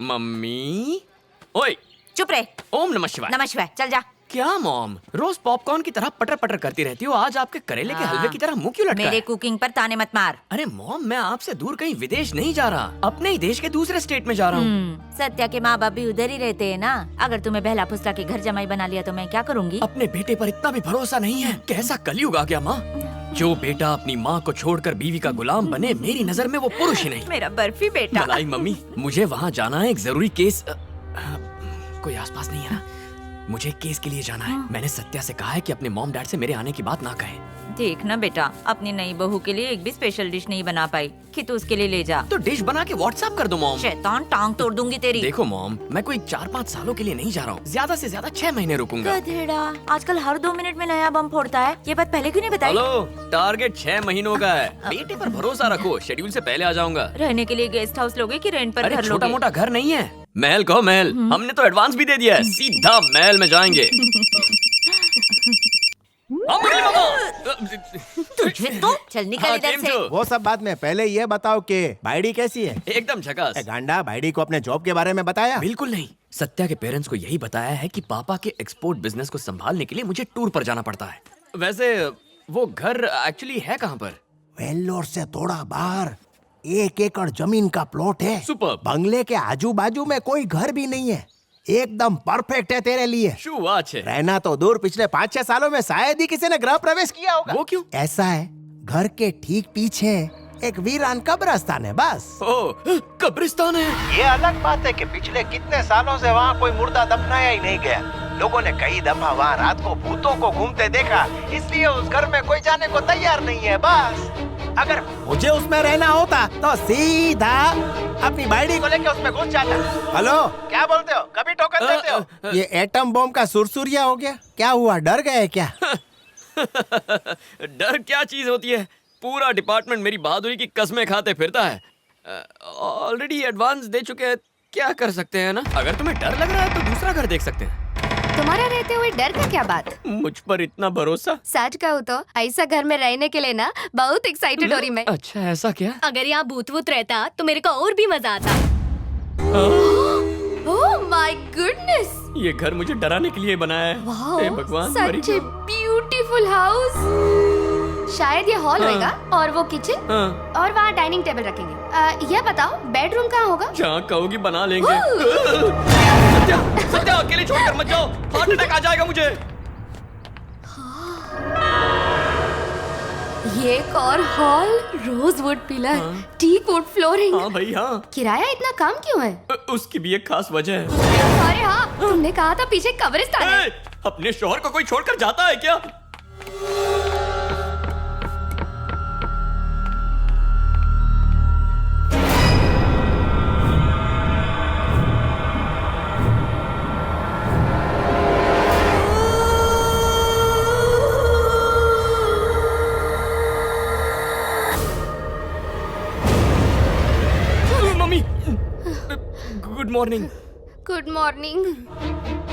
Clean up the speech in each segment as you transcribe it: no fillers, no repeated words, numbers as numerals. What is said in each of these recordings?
Mummy, ओए, चुप रहे। ओम नमः शिवाय। नमः शिवाय, चल जा। क्या मॉम, रोज पॉपकॉर्न की तरह पटर पटर करती रहती हो, आज आपके करेले के हलवे की तरह मुंह क्यों लटका मेरे है? कुकिंग पर ताने मत मार। अरे मॉम, मैं आपसे दूर कहीं विदेश नहीं जा रहा, अपने ही देश के दूसरे स्टेट में जा रहा हूँ। सत्या के माँ बाप भी उधर ही रहते हैं ना। अगर तुम्हें बहला फुसला के घर जमाई बना लिया तो मैं क्या करूँगी? अपने बेटे पर इतना भी भरोसा नहीं है? कैसा कलयुग आ गया माँ। जो बेटा अपनी माँ को छोड़कर बीवी का गुलाम बने, मेरी नजर में वो पुरुष ही नहीं। मेरा बर्फी बेटा। मलाई मम्मी, मुझे वहाँ जाना है, एक जरूरी केस। कोई आसपास नहीं है ना? मुझे केस के लिए जाना है। मैंने सत्या से कहा है कि अपने मॉम डैड से मेरे आने की बात ना कहे। देख ना बेटा, अपनी नई बहू के लिए एक भी स्पेशल डिश नहीं बना पाई कि तू उसके लिए ले जा। तो डिश बना के व्हाट्सएप कर दो मॉम। शैतान, टांग तोड़ दूंगी तेरी। देखो मॉम, मैं कोई 4-5 सालों के लिए नहीं जा रहा हूँ, ज्यादा से ज्यादा 6 महीने रुकूंगा। गधेड़ा, आजकल हर 2 मिनट में नया बम फोड़ता है। ये बात पहले क्यों नहीं बताई? हेलो, टारगेट 6 महीनों का है। बेटे पर भरोसा रखो, शेड्यूल से पहले आ जाऊंगा। रहने के लिए गेस्ट हाउस लोगे कि रेंट पर अरे घर छोटा लोगे? मोटा घर नहीं है, महल कहो महल। हमने तो एडवांस भी दे दिया है, सीधा महल में जाएंगे। हाँ, मुरली मामा। तुझे तो चल निकल हाँ, इधर केम से। छो? वो सब बात में, पहले ये बताओ कि भाईडी कैसी है? एकदम झकास। ए गांडा, भाईडी को अपने जॉब के बारे में बताया? बिल्कुल नहीं। सत्या के पेरेंट्स को यही बताया है कि पापा के एक्सपोर्ट बिजनेस को संभालने के लिए मुझे टूर पर जाना पड़ता है। वैसे वो घर एक्चुअली है कहाँ पर? वेल्लोर से थोड़ा बाहर 1 एकड़ जमीन का प्लॉट है। सुपर्ब। बंगले के आजू बाजू में कोई घर भी नहीं है, एकदम परफेक्ट है तेरे लिए। शू बात है। रहना तो दूर, पिछले 5-6 सालों में शायद ही किसी ने गृह प्रवेश किया होगा। वो क्यों? ऐसा है, घर के ठीक पीछे एक वीरान कब्रिस्तान है बस। ओ, कब्रिस्तान है। ये अलग बात है कि पिछले कितने सालों से वहाँ कोई मुर्दा दफनाया ही नहीं गया। लोगों ने कई दफा वहाँ रात को भूतों को घूमते देखा, इसलिए उस घर में कोई जाने को तैयार नहीं है बस। अगर मुझे उसमें रहना होता तो सीधा अपनी बाइडी को लेके उसमें घुस जाता। हेलो, क्या बोलते हो? कभी टोकन देते हो? ये एटम बॉम्ब का सुरसुरिया हो गया? क्या हुआ, डर गए क्या? डर क्या चीज होती है? पूरा डिपार्टमेंट मेरी बहादुरी की कस्में खाते फिरता है। ऑलरेडी एडवांस दे चुके हैं, क्या कर सकते हैं ना? अगर तुम्हें डर लग रहा है तो दूसरा घर देख सकते हैं। तुम्हारा रहते हुए डर का क्या बात? मुझ पर इतना भरोसा? सच कहूँ तो ऐसा घर में रहने के लिए ना बहुत एक्साइटेड हो रही मैं। अच्छा, ऐसा क्या? अगर यहाँ भूत वूत रहता तो मेरे को और भी मजा आता। ओह माय गुडनेस, ये घर मुझे डराने के लिए बनाया है। हे भगवान, मरी सच ए ब्यूटीफुल हाउस। शायद ये हॉल होगा और वो किचन हाँ। और वहाँ डाइनिंग टेबल रखेंगे। ये बताओ बेडरूम कहाँ होगा? जहाँ कहोगी बना लेंगे। सत्या, सत्या, अकेले छोड़कर मत जाओ, हार्ट अटैक आ जाएगा मुझे। ये एक और hall, rosewood pillar, teak wood flooring. हाँ भाई हाँ। किराया इतना कम क्यों है? उसकी भी एक खास वजह है। अरे हाँ, तुमने कहा था पीछे कब्रिस्तान है। अपने शोहर को कोई छोड़कर जाता है क्या? Mummy, good morning. Good morning.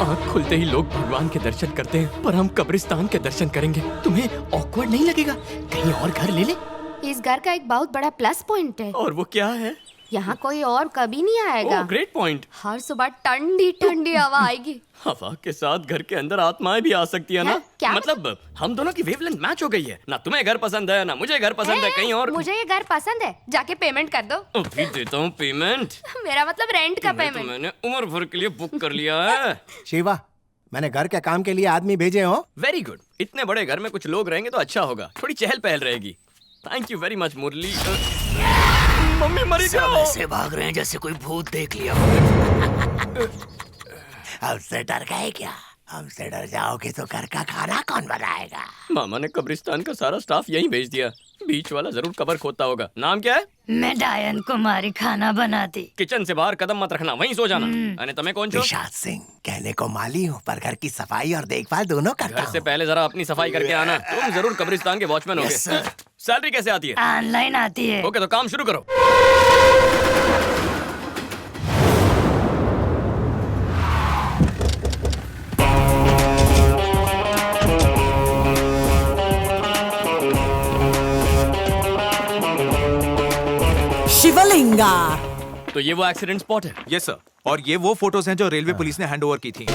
आँख खुलते ही लोग भगवान के दर्शन करते हैं, पर हम कब्रिस्तान के दर्शन करेंगे। तुम्हें ऑकवर्ड नहीं लगेगा? कहीं और घर ले ले। इस घर का एक बहुत बड़ा प्लस पॉइंट है, और वो क्या है? यहाँ कोई और कभी नहीं आएगा। ओह, ग्रेट पॉइंट। हर सुबह ठंडी ठंडी हवा आएगी। हवा के साथ घर के अंदर आत्माएं भी आ सकती है ना? क्या मतलब हम दोनों की वेवलेंथ मैच हो गई है ना? तुम्हें घर पसंद है ना मुझे घर पसंद है, कहीं और। मुझे ये घर पसंद है, जाके पेमेंट कर दो। अभी देता हूँ पेमेंट। मेरा मतलब रेंट का तो पेमेंट। मैंने उम्र भर के लिए बुक कर लिया है। शिवा, मैंने घर के काम के लिए आदमी भेजे हो। Very good. इतने बड़े घर में कुछ लोग रहेंगे तो अच्छा होगा, थोड़ी चहल पहल रहेगी। Thank you very much Murali. Mummy मरी जाओ। ऐसे भाग रहे हैं जैसे कोई भूत देख लिया। हमसे डर गए क्या? हमसे डर जाओगे तो घर का खाना कौन बनाएगा? मामा ने कब्रिस्तान का सारा स्टाफ यहीं भेज दिया। बीच वाला जरूर कबर खोदता होगा। नाम क्या है? मैं डायन कुमारी खाना बनाती। किचन से बाहर कदम मत रखना, वहीं सो जाना। अने तुम्हें कौन छो? निशाद सिंह, कहने को माली हूँ पर घर की सफाई और देखभाल दोनों करता घर से हूँ। पहले जरा अपनी सफाई करके आना। तुम जरूर कब्रिस्तान के वॉचमैन होगे। Yes, sir. सैलरी कैसे आती है? ऑनलाइन आती है। ओके, तो काम शुरू करो। शिवलिंगा। तो ये वो एक्सीडेंट स्पॉट है? Yes sir. और ये वो फोटोज हैं जो रेलवे पुलिस ने हैंड ओवर की थी।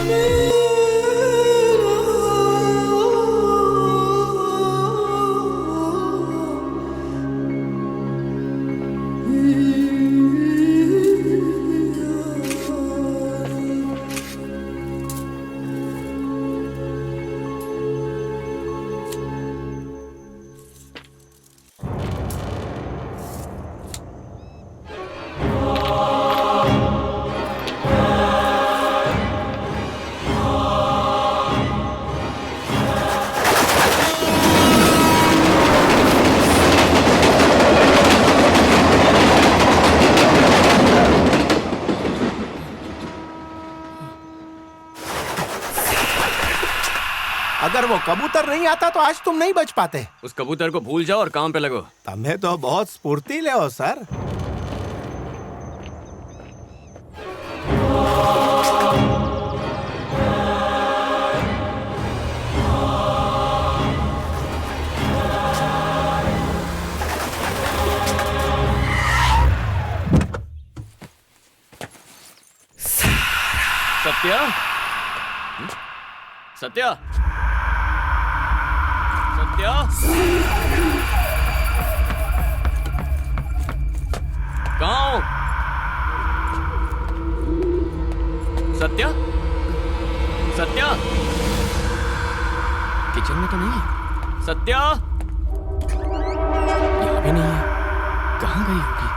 अगर वो कबूतर नहीं आता तो आज तुम नहीं बच पाते। उस कबूतर को भूल जाओ और काम पे लगो। तुम्हें तो बहुत स्फूर्तिले हो सर। सत्या, सत्या, सत्या, कहाँ हो? सत्या, सत्या, किचन में तो नहीं है। सत्या, यहाँ भी नहीं है। कहाँ गई होगी?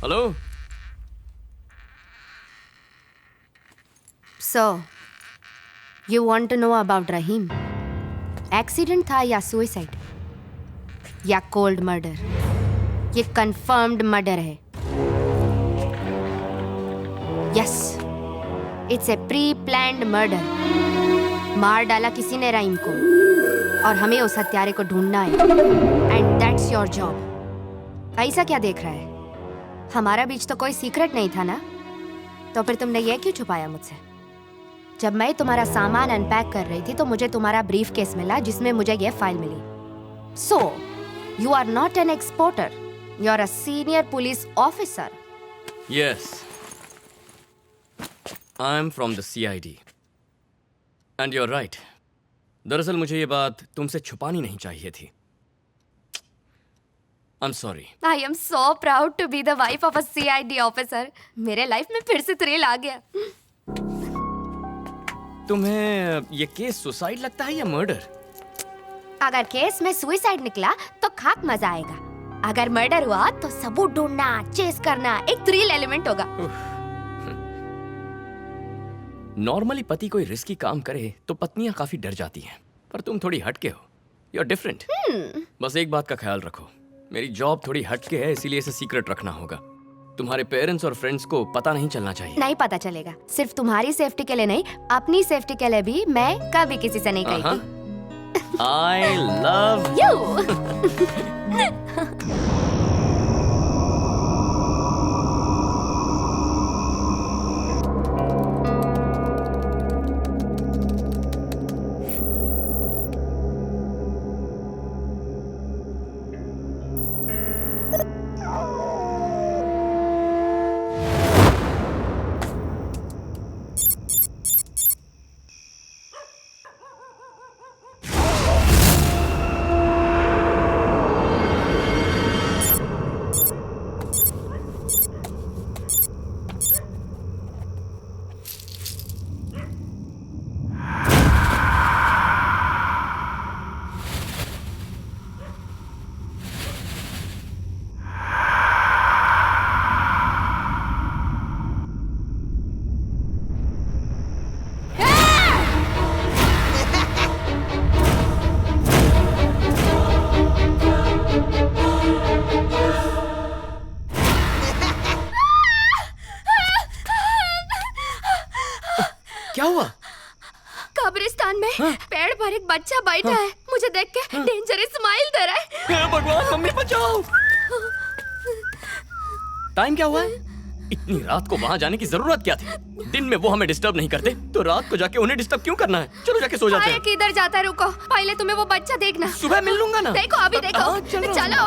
Hello. So, you want to know about Rahim? Accident था या सुसाइड या कोल्ड मर्डर? ये कंफर्म्ड मर्डर है। Yes, it's a pre planned murder. मार डाला किसी ने रहीम को और हमें उस हत्यारे को ढूंढना है। And that's your job. ऐसा क्या देख रहा है? हमारा बीच तो कोई सीक्रेट नहीं था ना, तो फिर तुमने ये क्यों छुपाया मुझसे? जब मैं तुम्हारा सामान अनपैक कर रही थी तो मुझे तुम्हारा ब्रीफ केस मिला जिसमें मुझे ये फाइल मिली। So you are not an exporter, you are a senior police officer. Yes, I'm from the CID. And you're right. दरअसल मुझे ये बात तुमसे छुपानी नहीं चाहिए थी। I'm sorry. I am so proud to be the wife of a CID officer. मेरे life में फिर से थ्रिल आ गया। तुम्हें ये केस सुसाइड लगता है या मर्डर? अगर केस में सुसाइड निकला तो खाक मजा आएगा। अगर मर्डर हुआ तो सबूत ढूंढना, चेस करना एक थ्रिल एलिमेंट होगा। नॉर्मली पति कोई रिस्की काम करे तो पत्नियां काफी डर जाती हैं, पर तुम थोड़ी हटके हो। You are different. बस एक बात का ख्याल रखो, मेरी जॉब थोड़ी हटके है, इसीलिए इसे सीक्रेट रखना होगा। तुम्हारे पेरेंट्स और फ्रेंड्स को पता नहीं चलना चाहिए। नहीं पता चलेगा। सिर्फ तुम्हारी सेफ्टी के लिए नहीं, अपनी सेफ्टी के लिए भी मैं कभी किसी से नहीं कही थी। I love You. क्या हुआ? कब्रिस्तान में पेड़ पर एक बच्चा बैठा है। मुझे देख के डेंजरस स्माइल दे रहा है। हे भगवान, मम्मी बचाओ। टाइम क्या हुआ है? इतनी रात को वहाँ जाने की जरूरत क्या थी? दिन में वो हमें डिस्टर्ब नहीं करते, तो रात को जाके उन्हें डिस्टर्ब क्यों करना है? चलो जाके सो जाते आर्य हैं। किधर जाता है? रुको, पहले तुम्हें वो बच्चा देखना। सुबह मिल लूंगा ना। देखो अभी देखो। हाँ, चलो। चलो।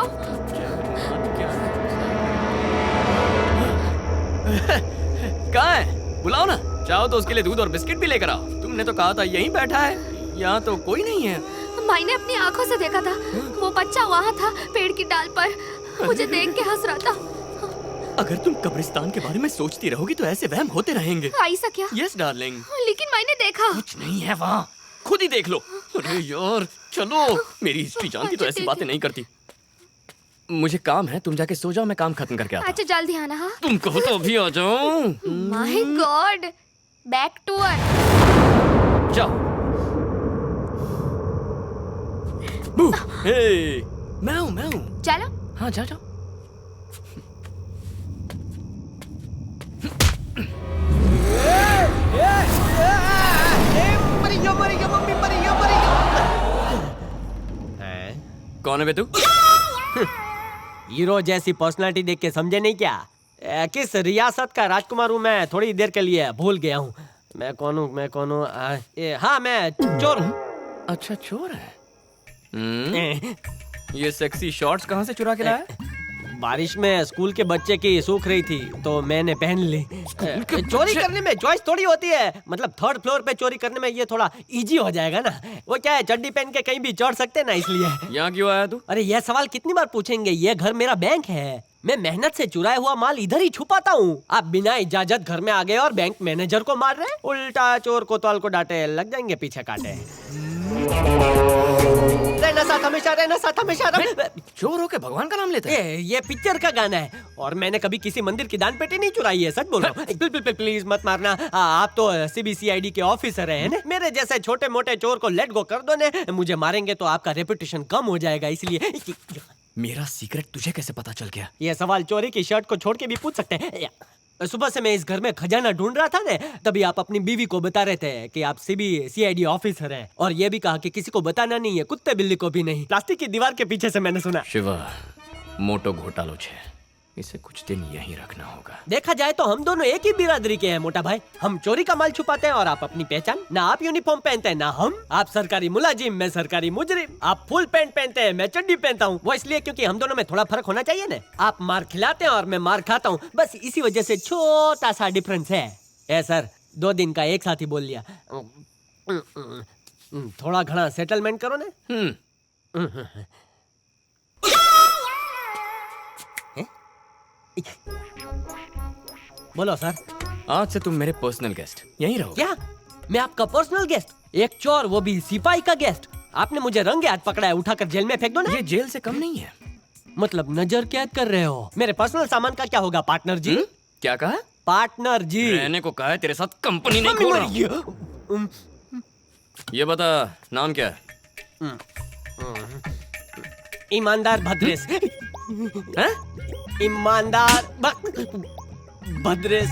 कहाँ है? बुलाओ ना। चाहो तो उसके लिए दूध और बिस्किट भी लेकर आओ। तुमने तो कहा था यहीं बैठा है। यहाँ तो कोई नहीं है। मैंने अपनी आंखों से देखा था, वो बच्चा वहाँ था पेड़ की डाल पर, मुझे देख के हंस रहा था। अगर तुम कब्रिस्तान के बारे में सोचती रहोगी तो ऐसे वहम होते रहेंगे। ऐसा क्या? Yes darling. लेकिन मैंने देखा। कुछ नहीं है वहाँ, खुद ही देख लो। अरे यार चलो, मेरी हिस्ट्री जानती तो ऐसी बातें नहीं करती। मुझे काम है, तुम जाके सो जाओ, मैं काम खत्म करके आता हूँ। अच्छा जल्दी आना। हाँ तुम कहो तो अभी आ जाओ। My god, back to earth. जाओ। बू, हे, मैं हूँ। चलो। हाँ जा जाओ। कौन है बे तू? हीरो जैसी पर्सनालिटी देख के समझे नहीं क्या? किस रियासत का राजकुमार हूँ मैं, थोड़ी देर के लिए भूल गया हूँ। मैं कौन हूँ? हाँ मैं चोर हूँ। अच्छा चोर है। ये सेक्सी शॉर्ट्स कहाँ से चुरा के लाया? बारिश में स्कूल के बच्चे की सूख रही थी तो मैंने पहन ली। चोरी करने में चॉइस थोड़ी होती है, मतलब थर्ड फ्लोर पे चोरी करने में ये थोड़ा इजी हो जाएगा ना। वो क्या है, चड्डी पहन के कहीं भी चढ़ सकते हैं ना, इसलिए। यहाँ क्यों आया तू? अरे ये सवाल कितनी बार पूछेंगे? ये घर मेरा बैंक है, मैं मेहनत से चुराया हुआ माल इधर ही छुपाता हूँ। आप बिना इजाजत घर में आ गए और बैंक मैनेजर को मार रहे हैं। उल्टा चोर कोतवाल को डांटे, लग जाएंगे पीछे काटे। रहना साथ हमेशा, रहना साथ हमेशा। चोर होके भगवान का नाम लेते हैं? ये पिक्चर का गाना है और मैंने कभी किसी मंदिर की दान पेटी नहीं चुराई है, सच बोल रहा हूँ। प्लीज मत मारना। आप तो CBCID के ऑफिसर हैं ना? मेरे जैसे छोटे मोटे चोर को लेट गो कर दो ने, मुझे मारेंगे तो आपका रेपुटेशन कम हो जाएगा, इसलिए। मेरा सीक्रेट तुझे कैसे पता चल गया? ये सवाल चोरी की शर्ट को छोड़ के भी पूछ सकते हैं। सुबह से मैं इस घर में खजाना ढूंढ रहा था ना, तभी आप अपनी बीवी को बता रहे थे कि आप CBCID ऑफिसर हैं, और ये भी कहा कि किसी को बताना नहीं है, कुत्ते बिल्ली को भी नहीं। प्लास्टिक की दीवार के पीछे से मैंने सुना। शिवा, मोटो घोटालो छे, इसे कुछ दिन यहीं रखना होगा। देखा जाए तो हम दोनों एक ही बिरादरी के हैं मोटा भाई। हम चोरी का माल छुपाते हैं और आप अपनी पहचान। ना आप यूनिफॉर्म पहनते हैं ना हम। आप सरकारी मुलाजिम, मैं सरकारी मुजरिम। आप फुल पैंट पहनते हैं, मैं चड्डी पहनता हूँ। वो इसलिए क्योंकि हम दोनों में थोड़ा फर्क होना चाहिए ना। आप मार खिलाते हैं और मैं मार खाता हूँ, बस इसी वजह से छोटा सा डिफरेंस है। ए सर, 2 दिन का एक साथ ही बोल लिया। थोड़ा घना सेटलमेंट करो ना। बोलो सर। आज से तुम मेरे पर्सनल गेस्ट, यहीं रहो। क्या? मैं आपका पर्सनल गेस्ट? एक चोर, वो भी सिपाही का गेस्ट? आपने मुझे रंगे हाथ पकड़ा है, उठाकर जेल में फेंक दो ना। ये जेल से कम नहीं है। मतलब नजर कैद कर रहे हो? मेरे पर्सनल सामान का क्या होगा पार्टनर जी? क्या कहा? पार्टनर जी। रहने को कहा है, तेरे साथ कंपनी नहीं खोल रहा हूं। ये बता, नाम क्या है? ईमानदार भद्रेश। हैं? ईमानदार भद्रेश।